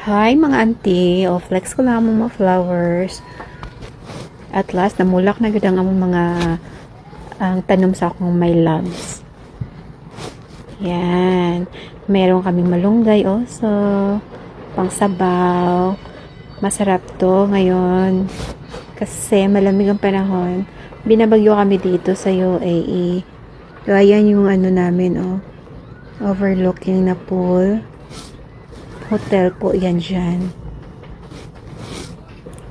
Hi mga auntie, o flex ko lang mga flowers. At last, namulak na gud ang among mga ang tanom sa akong my loves. Yan. Meron kaming malunggay also. Pangsabaw. Masarap to ngayon. Kasi malamig ang panahon. Binabagyo kami dito sa UAE. So, ayan yung ano namin, oh. Overlooking na pool. Hotel po yan dyan.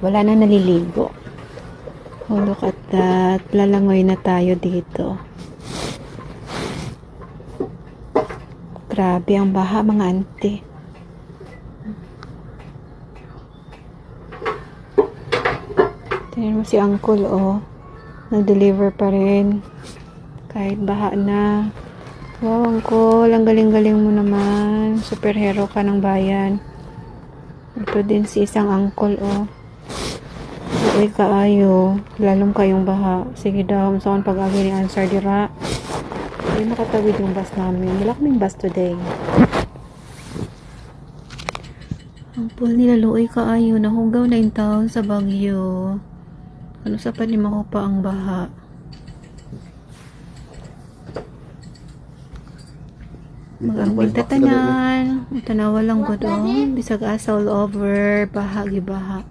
Wala na naliligo. Oh, look at that. Lalangoy na tayo dito. Grabe ang baha mga auntie. Tingnan mo si uncle, oh. Nag-deliver pa rin. Kahit baha na. Wow, uncle. Ang galing-galing mo naman. Superhero ka ng bayan. Ito din si isang uncle, oh. Uy, kaayo. Lalong kayong baha. Sige daw. Saan pag-agi ni answer dira. Hindi makatawid yung bus namin. Wala kaming bus today. Ang pool nila Luoy kaayo. Nahugaw na yung taon sa Baguio. Ano sa panima ko pa ang baha. Mag-ambing tatanan. Tanawa lang ko doon. Bisag asa all over. Baha, gibaha.